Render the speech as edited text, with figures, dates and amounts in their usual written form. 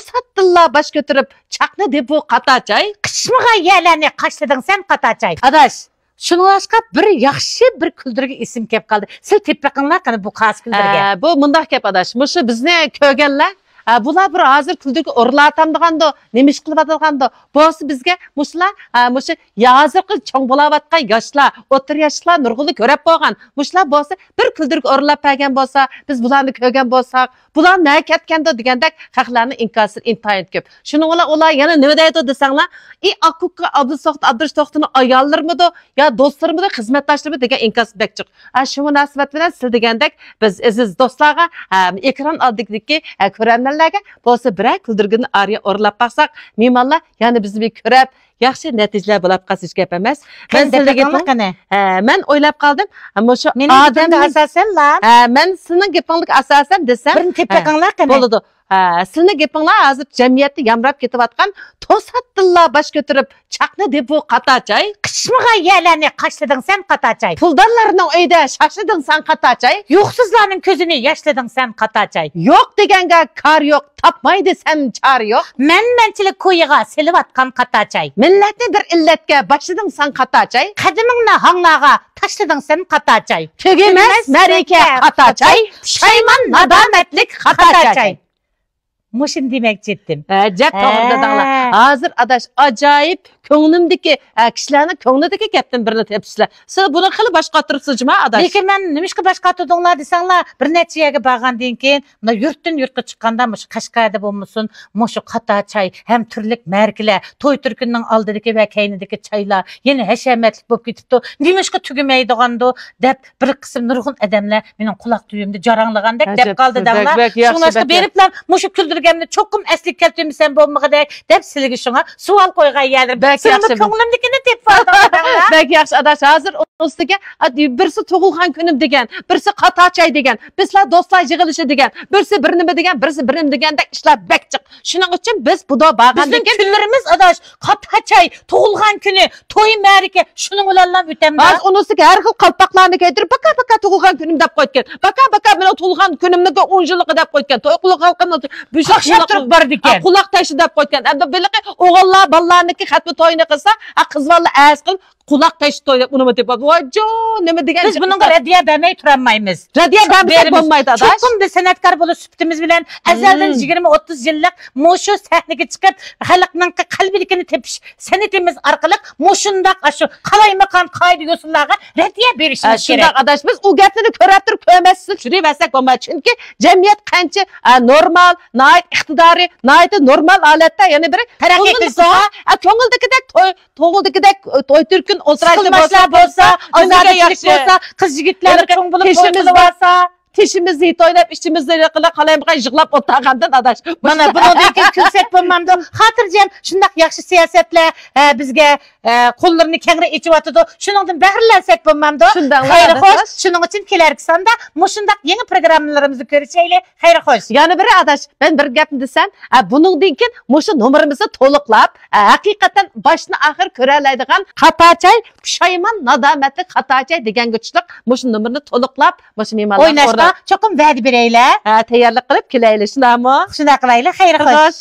to'satdilla baş götürüp çakны deb bu qataçay. Qışmığa yerlerini qaşladın sen qataçay. Adaş, şunun başqa bir yaxshi bir küldürge isim kep qaldı. Siz tep yaqınlar qani bu qas küldürge. Bu mundaq kep adaş. Muşu bizni kögenler bular bir hazır küldürge urlatamdigando, nemish qilib atılgando. Bosi bizga muşlar, muşu yazırqı çoң bolavatqan yoshlar, o'tir yoshlar nurg'uli ko'rib bo'lgan. Muşlar bosi bir küldürge urlab bergan bo'lsa, biz bularni ko'rgan bo'lsak, bular nima ketganda degandek haqlarni inkosir intayin ko'p. Shuning bilan ular yana nima deydi desanglar, Akkukka Abdurish To'xtini ayollarmidi yo do'stlarmidi, xizmatdoshlarmidi degan inkos bekchiq. Shu munosabat bilan siz degandek biz aziz do'stlarga ekran oldidagi ko'rganlarga bo'lsa biray küldürgini ariya o'rlab baqsak, me'monlar yana bizni bir ko'rib yaxshi natijalar bo'lib qasish gap emas. Men sizlarga men o'ylab qoldim. Shu odamga asosan men sizning gapingizga asosan desam, bir tepaqinglar qani. Bo'ladi. Sizning gapinglar hozir jamiyatda yamrab ketayotgan to'satdilla baş götürüp çakны deb bu qataçay. Qışmığa yerlerini qaşladın sen qataçay. Puldarlarning uyda şaşırdın sen qataçay. Yo'qsizlarning ko'zini yashlading sen qataçay. Yo'q deganga kar yo'q, tapmay desam char yo'q. Menmenchilik ko'yiga selivatgan qataçay. Millatni bir illatga boshlading sen qataçay. Qadimingni hanglarga tashlading sen qataçay. Tugimas maraka qataçay, pushaymon nadomatlik qataçay. Muşun demek ciddim. Cep to'g'ri dedinglar. Hozir adaş acayip ko'nglimdagi kishilarning ko'nglidagi gapdan birini tepsizlar. Siz buni qilib boshqa turibsizmi adaş? Lekin men nimishqa boshqa turdinglar desanglar, bir necha yerga borgandan keyin, bunda yurtdan yurtga chiqqanda mush Qashqarda bo'lmasin, mushu qataçay, ham turlik markalar, to'y turkunning oldidagi va keynidagi chaylar, yana hashamatlik bo'lib ketibdi. Nimishqa tugamaydigandi deb bir qism nurg'un odamlar mening quloq tuyimda jaranglagandek deb qoldi danglar. Shunga beriblar, mushu küldürgemni cho'qim asli keltirmisen bo'lmag'idek deb sizga shunga savol qo'ygan yerdim. Senin ko'nglimdagini deb qoldim. Bak yaxshi adaş hozir ustiga birisi tug'ilgan kunim degan, birisi qataçay degan, bizlar do'stlar yig'ilishi degan, birisi bir nima degan, birisi bir nima degandek ishlar bekchiq. Shuning uchun biz buda borgandan keyin kunlarimiz adaş qataçay, tug'ilgan kuni, to'y marika shuning bilan o'tamiz. Hozir unisiga har xil qalpoqlarni kiydirib, baka tug'ilgan kunim deb qo'ygan. Baka men tug'ilgan kunimni 10 yillik deb qo'ygan. To'y qilgan Qaqshab turib bor ekan. Quloq tashi deb qo'ygan. Endi biliqi o'g'illar bolalarniki xatmi to'yini qilsa, qizlarlar az qilib quloq tashi to'ylab unimi deb vojo nima degan. Biz bunga radiya bermay turolmaymiz. Radiya berib bo'lmaydi adaş. Cho'qim bir san'atkor bo'lib sutimiz bilan azaldan 20-30 yillik mushu sahnaga chiqib, xalqning qalbidagini tepish san'atimiz orqali mushundaq shu qalaymaqan qoida yo'sinlarga radiya berishimiz kerak. Shundaq adaş biz u gapni ko'rib turib ko'rmaslik shurivasak bo'lmaydi. Chunki jamiyat qancha normal, nayt iqtidori, nayt normal holatda yana bir taraqqiy qilsa, ko'ngildagidek to'y turkun o'tiraydi bo'lsa, ozodlik bo'lsa, qiz yigitlar cho'ng bo'lib to'yib olsa, tishimizni to'ynab, ishimizni qilib qalaymaqan yig'lab o'tirgandan adaş. Mana bundan kulsak bo'lmamdi. Xotirjam shundaq yaxshi siyosatlar bizga qo'llarini kengri ichyotdi. Shuningdan bag'irlansak bo'lmamdi. Xayr xo'sh. Shuning uchun kelarki sonda mushundaq yangi programmalarimizni ko'rishaylik. Xayr xo'sh. Yana bir adaş, men bir gapni desam, buningdan keyin mushu nomerimizni to'liqlab, haqiqatan boshni oxir ko'ra oladigan qataçay, pushaymon nadomatli qataçay degan guchliq mushu nomerni to'liqlab, mushu me'morlar cho'qim va'da beraylar. Tayyorlik qilib kelaylik, shundaqmi? Shunday qilaylik. Xayr xo'sh.